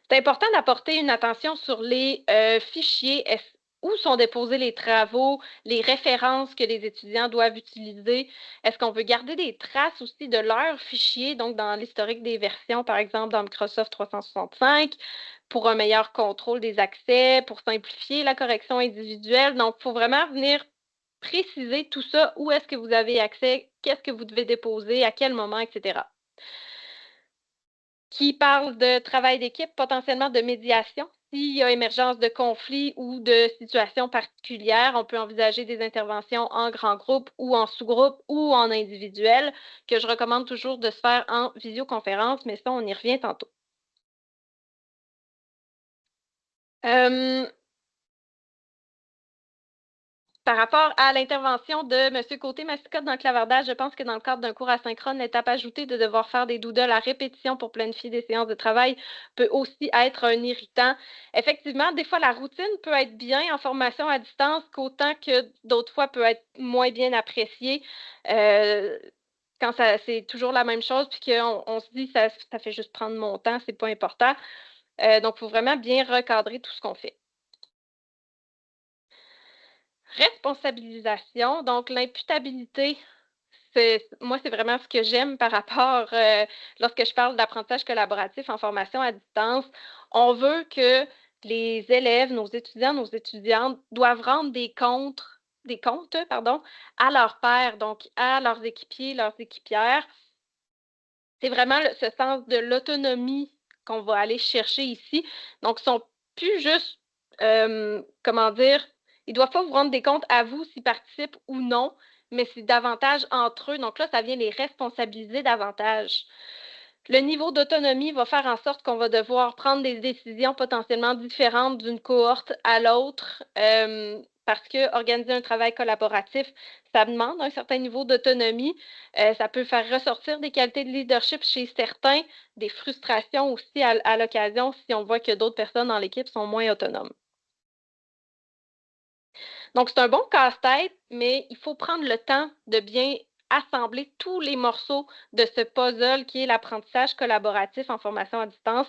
C'est important d'apporter une attention sur les fichiers, où sont déposés les travaux, les références que les étudiants doivent utiliser. Est-ce qu'on veut garder des traces aussi de leurs fichiers, donc dans l'historique des versions, par exemple dans Microsoft 365, pour un meilleur contrôle des accès, pour simplifier la correction individuelle. Donc, il faut vraiment venir préciser tout ça, où est-ce que vous avez accès, qu'est-ce que vous devez déposer, à quel moment, etc. Qui parle de travail d'équipe, potentiellement de médiation. S'il y a émergence de conflits ou de situations particulières, on peut envisager des interventions en grand groupe ou en sous-groupe ou en individuel, que je recommande toujours de se faire en visioconférence, mais ça, on y revient tantôt. Euh, Par rapport à l'intervention de M. Côté-Massicotte dans le clavardage, je pense que dans le cadre d'un cours asynchrone, l'étape ajoutée de devoir faire des doodles à répétition pour planifier des séances de travail peut aussi être un irritant. Effectivement, des fois, la routine peut être bien en formation à distance, qu'autant que d'autres fois peut être moins bien appréciée. Quand c'est toujours la même chose, puis qu'on se dit ça fait juste prendre mon temps, c'est pas important. Donc, il faut vraiment bien recadrer tout ce qu'on fait. Responsabilisation, donc l'imputabilité, c'est vraiment ce que j'aime par rapport, lorsque je parle d'apprentissage collaboratif en formation à distance. On veut que les élèves, nos étudiants, nos étudiantes doivent rendre des comptes, pardon, à leurs pairs, donc à leurs équipiers, leurs équipières. C'est vraiment ce sens de l'autonomie qu'on va aller chercher ici. Donc, ils sont plus juste, comment dire, ils doivent pas vous rendre des comptes à vous s'ils participent ou non, mais c'est davantage entre eux. Donc là, ça vient les responsabiliser davantage. Le niveau d'autonomie va faire en sorte qu'on va devoir prendre des décisions potentiellement différentes d'une cohorte à l'autre, parce que organiser un travail collaboratif, ça demande un certain niveau d'autonomie. Ça peut faire ressortir des qualités de leadership chez certains, des frustrations aussi à l'occasion si on voit que d'autres personnes dans l'équipe sont moins autonomes. Donc, c'est un bon casse-tête, mais il faut prendre le temps de bien assembler tous les morceaux de ce puzzle qui est l'apprentissage collaboratif en formation à distance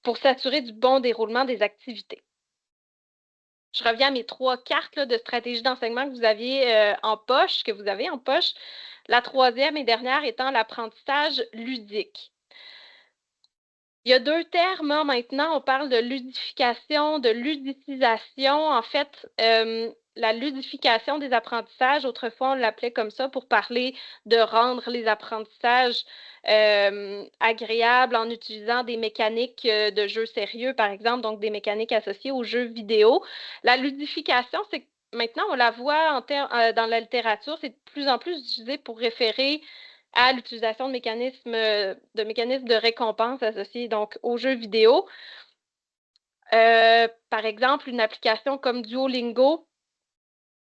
pour s'assurer du bon déroulement des activités. Je reviens à mes 3 cartes là, de stratégie d'enseignement que vous aviez en poche, que vous avez en poche. La troisième et dernière étant l'apprentissage ludique. Il y a 2 termes hein, maintenant, on parle de ludification, de ludicisation. En fait, la ludification des apprentissages, autrefois on l'appelait comme ça pour parler de rendre les apprentissages agréables en utilisant des mécaniques de jeux sérieux, par exemple, donc des mécaniques associées aux jeux vidéo. La ludification, c'est maintenant on la voit dans la littérature, c'est de plus en plus utilisé pour référer à l'utilisation de mécanismes de récompense associés donc aux jeux vidéo. Par exemple, une application comme Duolingo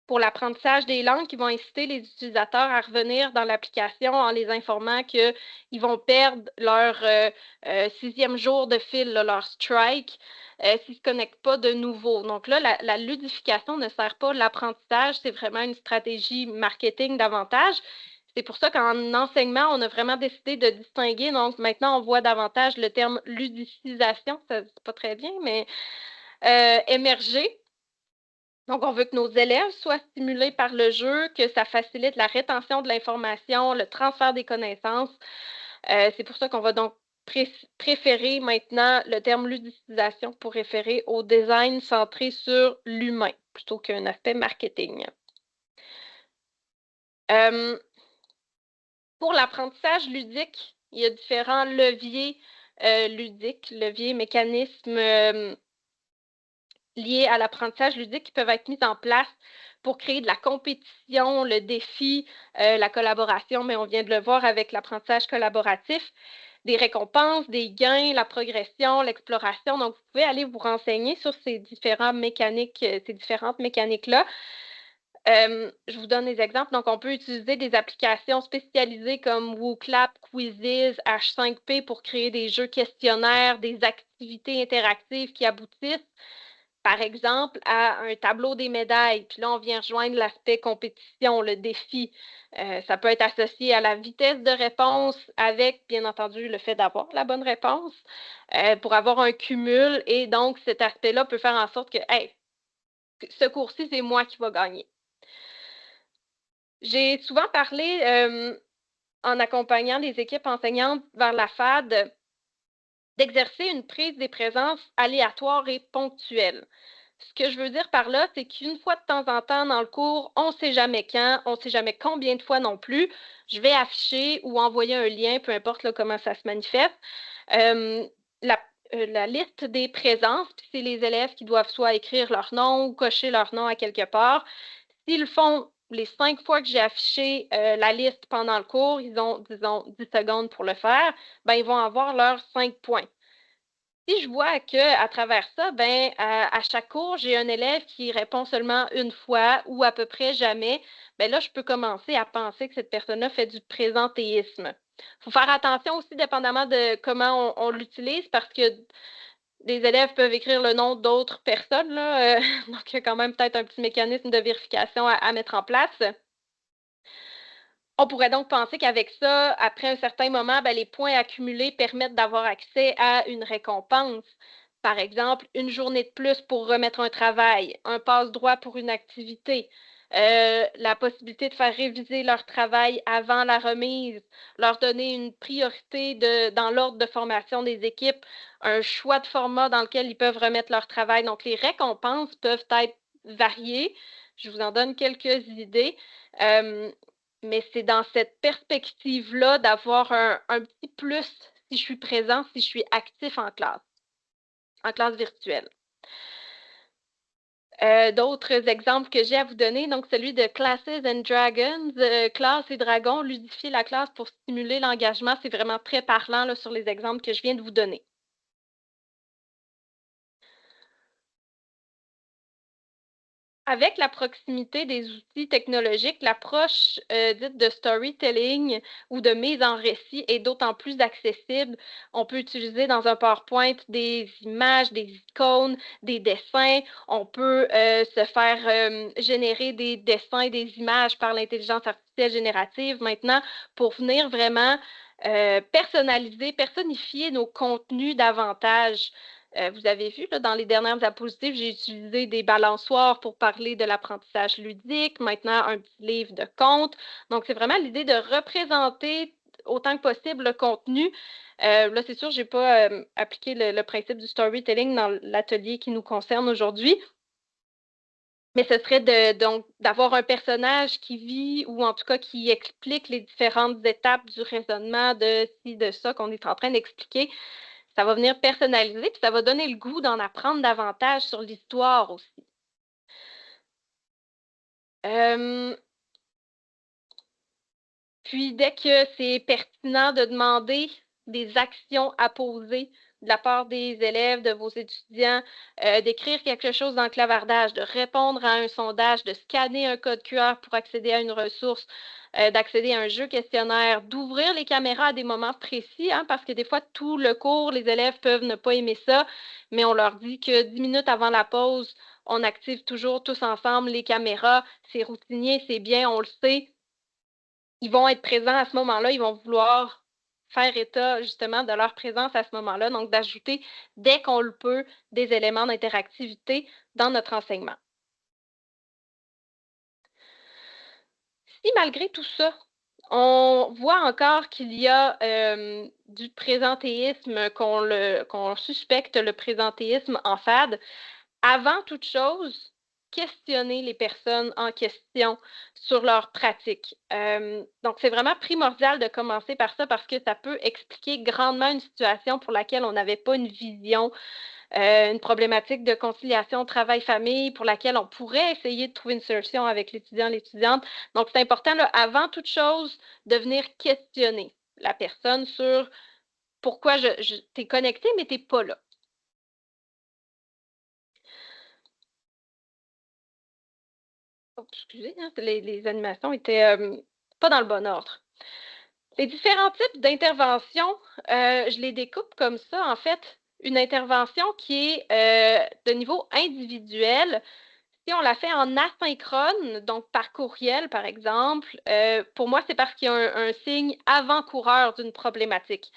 pour l'apprentissage des langues qui vont inciter les utilisateurs à revenir dans l'application en les informant qu'ils vont perdre leur 6e jour de fil, là, leur strike, s'ils ne se connectent pas de nouveau. Donc là, la ludification ne sert pas l'apprentissage, c'est vraiment une stratégie marketing davantage. C'est pour ça qu'en enseignement, on a vraiment décidé de distinguer. Donc maintenant, on voit davantage le terme ludicisation, ça c'est pas très bien, mais émerger. Donc, on veut que nos élèves soient stimulés par le jeu, que ça facilite la rétention de l'information, le transfert des connaissances. C'est pour ça qu'on va donc préférer maintenant le terme ludicisation pour référer au design centré sur l'humain plutôt qu'un aspect marketing. Pour l'apprentissage ludique, il y a différents leviers ludiques, leviers, mécanismes liés à l'apprentissage ludique qui peuvent être mis en place pour créer de la compétition, le défi, la collaboration, mais on vient de le voir avec l'apprentissage collaboratif, des récompenses, des gains, la progression, l'exploration. Donc, vous pouvez aller vous renseigner sur ces différentes mécaniques-là. Je vous donne des exemples. Donc, on peut utiliser des applications spécialisées comme WooClap, Quizzes, H5P pour créer des jeux questionnaires, des activités interactives qui aboutissent par exemple, à un tableau des médailles. Puis là, on vient rejoindre l'aspect compétition, le défi. Ça peut être associé à la vitesse de réponse avec, bien entendu, le fait d'avoir la bonne réponse pour avoir un cumul. Et donc, cet aspect-là peut faire en sorte que, hey, ce cours-ci, c'est moi qui va gagner. J'ai souvent parlé, en accompagnant les équipes enseignantes vers la FAD, d'exercer une prise des présences aléatoire et ponctuelle. Ce que je veux dire par là, c'est qu'une fois de temps en temps dans le cours, on ne sait jamais quand, on ne sait jamais combien de fois non plus, je vais afficher ou envoyer un lien, peu importe là, comment ça se manifeste, euh, la, la liste des présences, puis c'est les élèves qui doivent soit écrire leur nom ou cocher leur nom à quelque part. S'ils le font les 5 fois que j'ai affiché la liste pendant le cours, ils ont, disons, 10 secondes pour le faire, ben, ils vont avoir leurs 5 points. Si je vois qu'à travers ça, ben, à chaque cours, j'ai un élève qui répond seulement une fois ou à peu près jamais, ben là, je peux commencer à penser que cette personne-là fait du présentéisme. Il faut faire attention aussi, dépendamment de comment on l'utilise, parce que des élèves peuvent écrire le nom d'autres personnes, là, donc il y a quand même peut-être un petit mécanisme de vérification à mettre en place. On pourrait donc penser qu'avec ça, après un certain moment, ben, les points accumulés permettent d'avoir accès à une récompense. Par exemple, une journée de plus pour remettre un travail, un passe-droit pour une activité, la possibilité de faire réviser leur travail avant la remise, leur donner une priorité dans l'ordre de formation des équipes, un choix de format dans lequel ils peuvent remettre leur travail. Donc, les récompenses peuvent être variées. Je vous en donne quelques idées. Mais c'est dans cette perspective-là d'avoir un petit plus si je suis présent, si je suis actif en classe virtuelle. D'autres exemples que j'ai à vous donner, donc celui de Classes and Dragons, classe et dragons, ludifier la classe pour stimuler l'engagement, c'est vraiment très parlant là, sur les exemples que je viens de vous donner. Avec la proximité des outils technologiques, l'approche dite de storytelling ou de mise en récit est d'autant plus accessible. On peut utiliser dans un PowerPoint des images, des icônes, des dessins. On peut se faire générer des dessins et des images par l'intelligence artificielle générative maintenant pour venir vraiment personnaliser, personnifier nos contenus davantage. Vous avez vu, là, dans les dernières diapositives, j'ai utilisé des balançoires pour parler de l'apprentissage ludique, maintenant un petit livre de contes. Donc, c'est vraiment l'idée de représenter autant que possible le contenu. Là, c'est sûr, je n'ai pas appliqué le principe du storytelling dans l'atelier qui nous concerne aujourd'hui, mais ce serait donc d'avoir un personnage qui vit ou en tout cas qui explique les différentes étapes du raisonnement de ci, de ça qu'on est en train d'expliquer. Ça va venir personnaliser, puis ça va donner le goût d'en apprendre davantage sur l'histoire aussi. Puis dès que c'est pertinent de demander des actions à poser de la part des élèves, de vos étudiants, d'écrire quelque chose dans le clavardage, de répondre à un sondage, de scanner un code QR pour accéder à une ressource, d'accéder à un jeu questionnaire, d'ouvrir les caméras à des moments précis, hein, parce que des fois, tout le cours, les élèves peuvent ne pas aimer ça, mais on leur dit que 10 minutes avant la pause, on active toujours tous ensemble les caméras. C'est routinier, c'est bien, on le sait. Ils vont être présents à ce moment-là, ils vont vouloir faire état justement de leur présence à ce moment-là, donc d'ajouter, dès qu'on le peut, des éléments d'interactivité dans notre enseignement. Si malgré tout ça, on voit encore qu'il y a du présentéisme, qu'on suspecte le présentéisme en FAD, avant toute chose, questionner les personnes en question sur leur pratique. Donc, c'est vraiment primordial de commencer par ça parce que ça peut expliquer grandement une situation pour laquelle on n'avait pas une vision, une problématique de conciliation travail-famille pour laquelle on pourrait essayer de trouver une solution avec l'étudiant, l'étudiante. Donc, c'est important, là, avant toute chose, de venir questionner la personne sur pourquoi t'es connecté, mais t'es pas là. Oh, excusez, hein, les animations étaient pas dans le bon ordre. Les différents types d'interventions, je les découpe comme ça. En fait, une intervention qui est de niveau individuel, si on la fait en asynchrone, donc par courriel, par exemple, pour moi, c'est parce qu'il y a un signe avant-coureur d'une problématique.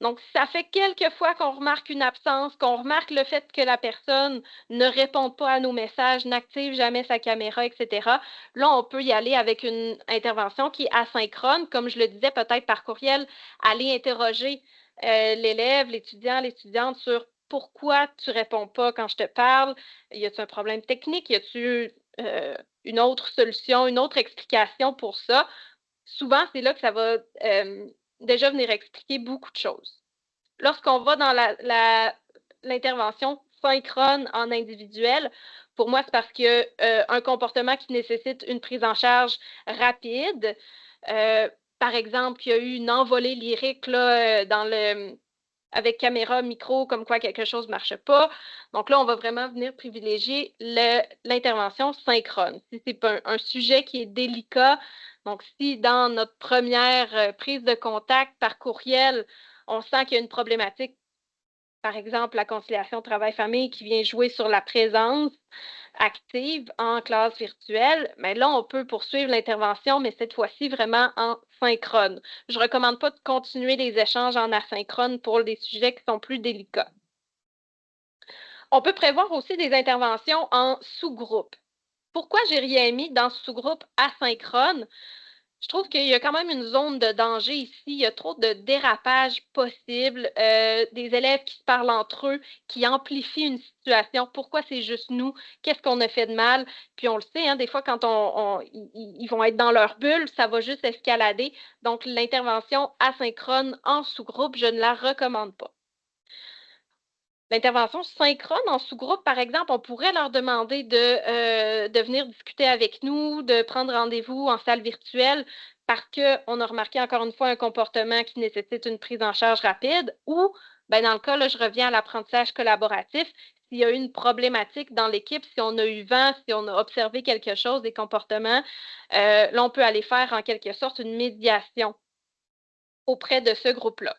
Donc, ça fait quelques fois qu'on remarque une absence, qu'on remarque le fait que la personne ne répond pas à nos messages, n'active jamais sa caméra, etc. Là, on peut y aller avec une intervention qui est asynchrone, comme je le disais, peut-être par courriel, aller interroger l'élève, l'étudiant, l'étudiante sur pourquoi tu ne réponds pas quand je te parle, y a-t-il un problème technique, y a-t-il une autre solution, une autre explication pour ça? Souvent, c'est là que ça va déjà venir expliquer beaucoup de choses. Lorsqu'on va dans l'intervention synchrone en individuel, pour moi, c'est parce qu'il y a un comportement qui nécessite une prise en charge rapide. Par exemple, il y a eu une envolée lyrique là, avec caméra, micro, comme quoi quelque chose ne marche pas. Donc là, on va vraiment venir privilégier l'intervention synchrone. Si c'est un sujet qui est délicat, donc si dans notre première prise de contact par courriel, on sent qu'il y a une problématique, par exemple la conciliation travail-famille qui vient jouer sur la présence active en classe virtuelle, mais là, on peut poursuivre l'intervention, mais cette fois-ci vraiment en synchrone. Je ne recommande pas de continuer les échanges en asynchrone pour des sujets qui sont plus délicats. On peut prévoir aussi des interventions en sous-groupe. Pourquoi j'ai rien mis dans ce sous-groupe asynchrone? Je trouve qu'il y a quand même une zone de danger ici. Il y a trop de dérapages possibles, des élèves qui se parlent entre eux, qui amplifient une situation. Pourquoi c'est juste nous? Qu'est-ce qu'on a fait de mal? Puis on le sait, hein, des fois, quand ils vont être dans leur bulle, ça va juste escalader. Donc, l'intervention asynchrone en sous-groupe, je ne la recommande pas. L'intervention synchrone en sous-groupe, par exemple, on pourrait leur demander de venir discuter avec nous, de prendre rendez-vous en salle virtuelle parce qu'on a remarqué encore une fois un comportement qui nécessite une prise en charge rapide ou, ben, dans le cas, là, je reviens à l'apprentissage collaboratif, s'il y a eu une problématique dans l'équipe, si on a eu vent, si on a observé quelque chose, des comportements, là, on peut aller faire en quelque sorte une médiation auprès de ce groupe-là.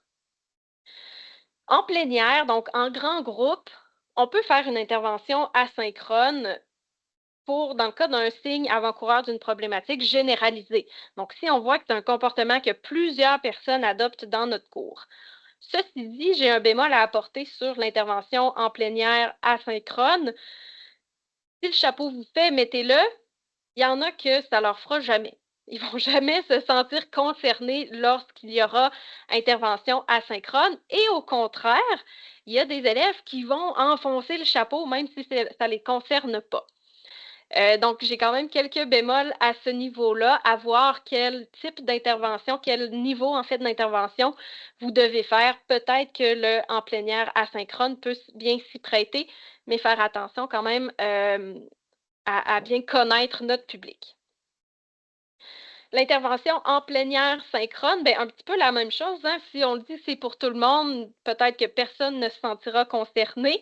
En plénière, donc en grand groupe, on peut faire une intervention asynchrone pour, dans le cas d'un signe avant-coureur d'une problématique généralisée. Donc, si on voit que c'est un comportement que plusieurs personnes adoptent dans notre cours, Ceci dit, j'ai un bémol à apporter sur l'intervention en plénière asynchrone. Si le chapeau vous fait, mettez-le. Il y en a que ça leur fera jamais. Ils vont jamais se sentir concernés lorsqu'il y aura intervention asynchrone. Et au contraire, il y a des élèves qui vont enfoncer le chapeau même si ça les concerne pas. Donc, j'ai quand même quelques bémols à ce niveau-là, à voir quel type d'intervention, quel niveau en fait d'intervention vous devez faire. Peut-être que le en plénière asynchrone peut bien s'y prêter, mais faire attention quand même à bien connaître notre public. L'intervention en plénière synchrone, ben, un petit peu la même chose. Hein? Si on le dit c'est pour tout le monde, peut-être que personne ne se sentira concerné.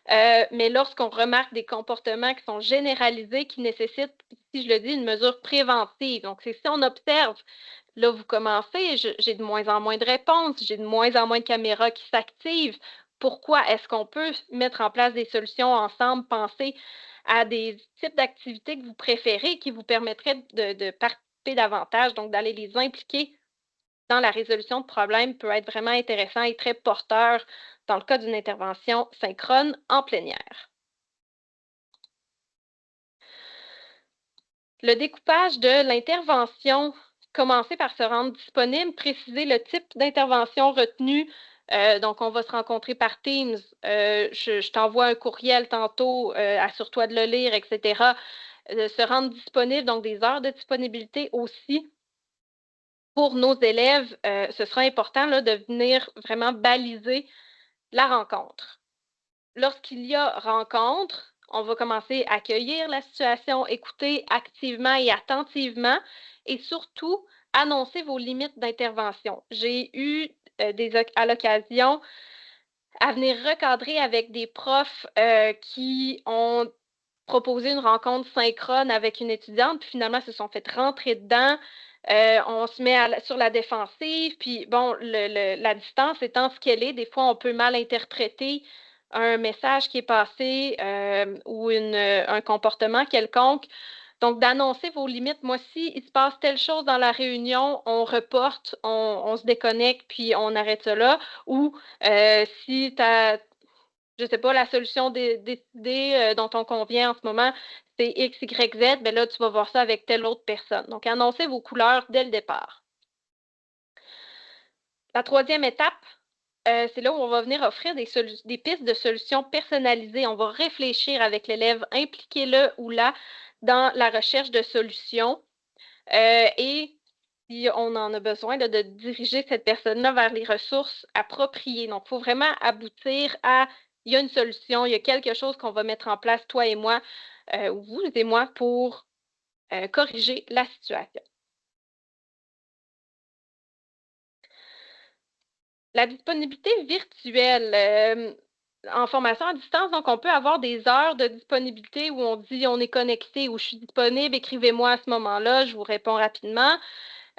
Mais lorsqu'on remarque des comportements qui sont généralisés, qui nécessitent, si je le dis, une mesure préventive. Donc, c'est si on observe, là, vous commencez, j'ai de moins en moins de réponses, j'ai de moins en moins de caméras qui s'activent. Pourquoi est-ce qu'on peut mettre en place des solutions ensemble, penser à des types d'activités que vous préférez qui vous permettraient de participer davantage, donc d'aller les impliquer dans la résolution de problèmes peut être vraiment intéressant et très porteur dans le cas d'une intervention synchrone en plénière. Le découpage de l'intervention, commencer par se rendre disponible, préciser le type d'intervention retenue. Donc, on va se rencontrer par Teams. Je t'envoie un courriel tantôt, assure-toi de le lire, etc. Se rendre disponible, donc des heures de disponibilité aussi. Pour nos élèves, ce sera important là, de venir vraiment baliser la rencontre. Lorsqu'il y a rencontre, on va commencer à accueillir la situation, écouter activement et attentivement et surtout annoncer vos limites d'intervention. J'ai eu à l'occasion à venir recadrer avec des profs qui ont proposé une rencontre synchrone avec une étudiante, puis finalement se sont fait rentrer dedans. On se met sur la défensive, puis bon, la distance étant ce qu'elle est, des fois on peut mal interpréter un message qui est passé ou un comportement quelconque. Donc, d'annoncer vos limites. Moi, si il se passe telle chose dans la réunion, on reporte, on se déconnecte, puis on arrête ça là. Ou si tu as, je sais pas, la solution décidée dont on convient en ce moment, c'est X, Y, Z, ben là, tu vas voir ça avec telle autre personne. Donc, annoncez vos couleurs dès le départ. La troisième étape, c'est là où on va venir offrir des pistes de solutions personnalisées. On va réfléchir avec l'élève, impliquez-le ou là dans la recherche de solutions. Et si on en a besoin de diriger cette personne-là vers les ressources appropriées. Donc, il faut vraiment aboutir à, il y a une solution, il y a quelque chose qu'on va mettre en place, toi et moi, ou vous et moi, pour corriger la situation. La disponibilité virtuelle. En formation à distance, donc on peut avoir des heures de disponibilité où on dit on est connecté ou je suis disponible, écrivez-moi à ce moment-là, je vous réponds rapidement.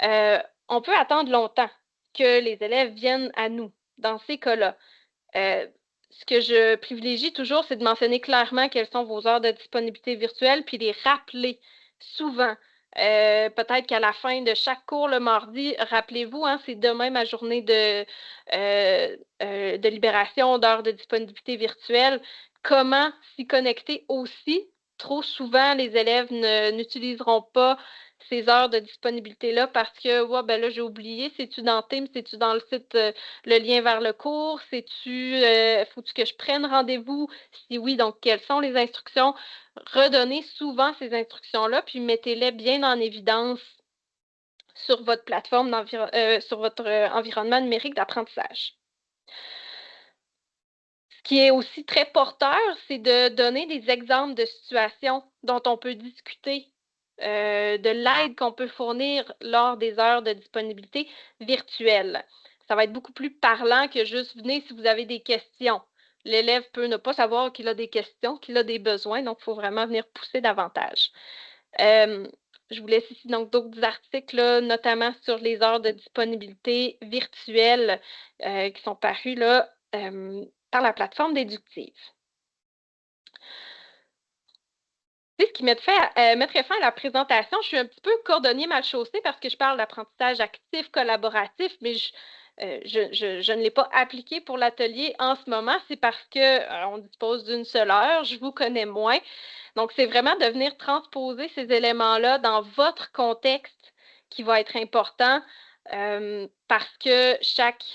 On peut attendre longtemps que les élèves viennent à nous dans ces cas-là. Ce que je privilégie toujours, c'est de mentionner clairement quelles sont vos heures de disponibilité virtuelle, puis les rappeler souvent. Peut-être qu'à la fin de chaque cours le mardi, rappelez-vous, hein, c'est demain ma journée de libération d'heures de disponibilité virtuelle. Comment s'y connecter aussi? Trop souvent, les élèves n'utiliseront pas ces heures de disponibilité-là parce que, ouais, ben là, j'ai oublié, c'est-tu dans Teams, c'est-tu dans le site, le lien vers le cours, faut-tu que je prenne rendez-vous? Si oui, donc quelles sont les instructions? Redonnez souvent ces instructions-là, puis mettez-les bien en évidence sur votre plateforme, sur votre environnement numérique d'apprentissage. Ce qui est aussi très porteur, c'est de donner des exemples de situations dont on peut discuter, de l'aide qu'on peut fournir lors des heures de disponibilité virtuelle. Ça va être beaucoup plus parlant que juste venez si vous avez des questions. L'élève peut ne pas savoir qu'il a des questions, qu'il a des besoins, donc il faut vraiment venir pousser davantage. Je vous laisse ici donc d'autres articles, là, notamment sur les heures de disponibilité virtuelle qui sont parus là, par la plateforme Déductive. Ce qui mettrait fin à la présentation, je suis un petit peu cordonnier mal chaussé parce que je parle d'apprentissage actif, collaboratif, mais je ne l'ai pas appliqué pour l'atelier en ce moment. C'est parce que on dispose d'une seule heure, je vous connais moins. Donc, c'est vraiment de venir transposer ces éléments-là dans votre contexte qui va être important parce que chaque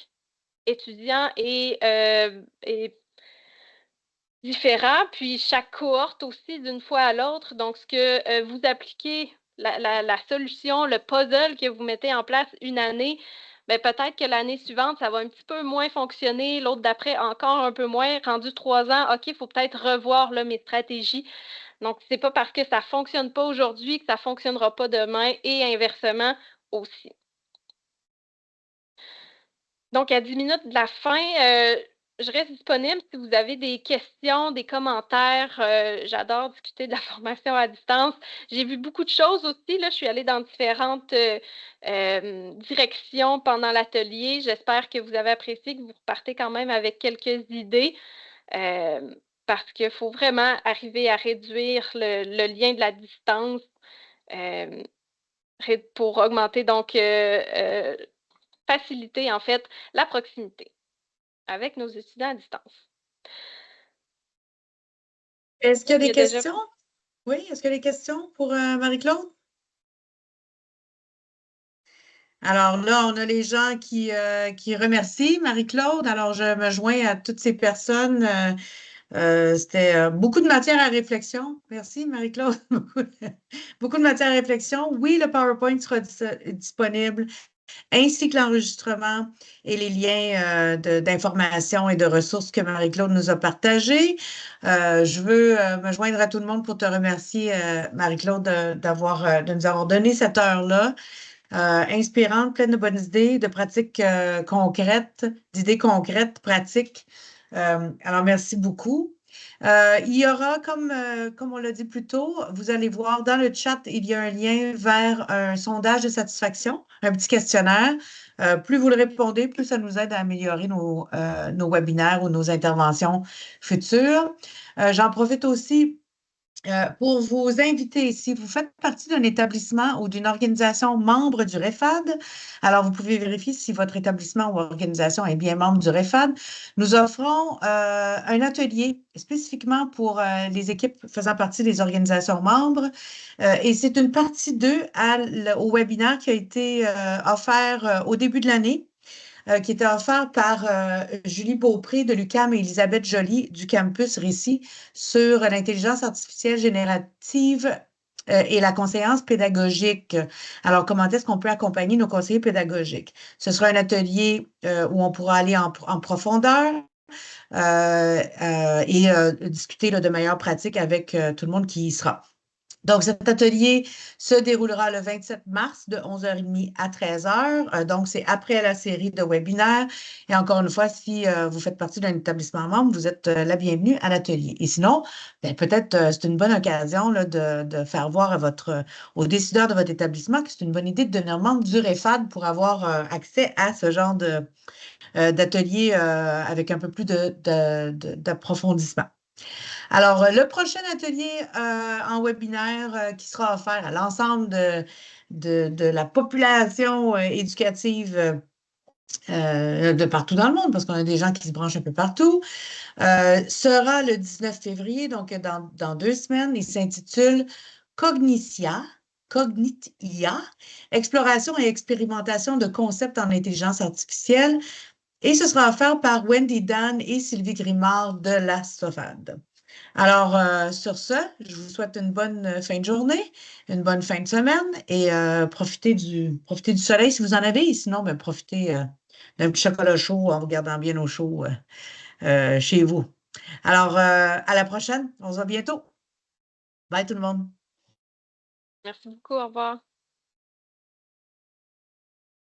étudiant est différent, puis chaque cohorte aussi d'une fois à l'autre. Donc, ce que vous appliquez, la solution, le puzzle que vous mettez en place une année, ben, peut-être que l'année suivante, ça va un petit peu moins fonctionner, l'autre d'après encore un peu moins. Rendu 3 ans, OK, il faut peut-être revoir là, mes stratégies. Donc, c'est pas parce que ça ne fonctionne pas aujourd'hui que ça ne fonctionnera pas demain et inversement aussi. Donc, à 10 minutes de la fin, je reste disponible si vous avez des questions, des commentaires. J'adore discuter de la formation à distance. J'ai vu beaucoup de choses aussi. Là, je suis allée dans différentes directions pendant l'atelier. J'espère que vous avez apprécié, que vous repartez quand même avec quelques idées. Parce qu'il faut vraiment arriver à réduire le lien de la distance pour augmenter donc faciliter en fait la proximité avec nos étudiants à distance. Est-ce qu'il y a des questions? Oui, est-ce qu'il y a des questions pour Marie-Claude? Alors là, on a les gens qui remercient Marie-Claude. Alors, je me joins à toutes ces personnes. C'était beaucoup de matière à réflexion. Merci, Marie-Claude. Beaucoup de matière à réflexion. Oui, le PowerPoint sera disponible, ainsi que l'enregistrement et les liens d'informations et de ressources que Marie-Claude nous a partagés. Je veux me joindre à tout le monde pour te remercier, Marie-Claude, de nous avoir donné cette heure-là. Inspirante, pleine de bonnes idées, de pratiques concrètes, d'idées concrètes, pratiques. Alors, merci beaucoup. Il y aura, comme on l'a dit plus tôt, vous allez voir dans le chat, il y a un lien vers un sondage de satisfaction, un petit questionnaire. Plus vous le répondez, plus ça nous aide à améliorer nos webinaires ou nos interventions futures. J'en profite aussi pour vous inviter, si vous faites partie d'un établissement ou d'une organisation membre du REFAD, alors vous pouvez vérifier si votre établissement ou organisation est bien membre du REFAD. Nous offrons un atelier spécifiquement pour les équipes faisant partie des organisations membres et c'est une partie 2 au webinaire qui a été offert au début de l'année. Qui était offert par Julie Beaupré de l'UQAM et Elisabeth Joly du campus Récit sur l'intelligence artificielle générative et la conseillance pédagogique. Alors, comment est-ce qu'on peut accompagner nos conseillers pédagogiques? Ce sera un atelier où on pourra aller en profondeur et discuter là, de meilleures pratiques avec tout le monde qui y sera. Donc, cet atelier se déroulera le 27 mars de 11h30 à 13h. Donc, c'est après la série de webinaires. Et encore une fois, si vous faites partie d'un établissement membre, vous êtes la bienvenue à l'atelier. Et sinon, ben, peut-être c'est une bonne occasion là, de faire voir aux décideurs de votre établissement que c'est une bonne idée de devenir membre du REFAD pour avoir accès à ce genre d'atelier avec un peu plus d'approfondissement. Alors, le prochain atelier en webinaire qui sera offert à l'ensemble de la population éducative de partout dans le monde, parce qu'on a des gens qui se branchent un peu partout, sera le 19 février, donc dans 2 semaines. Il s'intitule Cognitia, exploration et expérimentation de concepts en intelligence artificielle. Et ce sera offert par Wendy Dan et Sylvie Grimard de la SOFAD. Alors, sur ce, je vous souhaite une bonne fin de journée, une bonne fin de semaine et profitez du soleil si vous en avez. Et sinon, ben, profitez d'un petit chocolat chaud en regardant bien au chaud chez vous. Alors, à la prochaine. On se voit bientôt. Bye tout le monde. Merci beaucoup. Au revoir.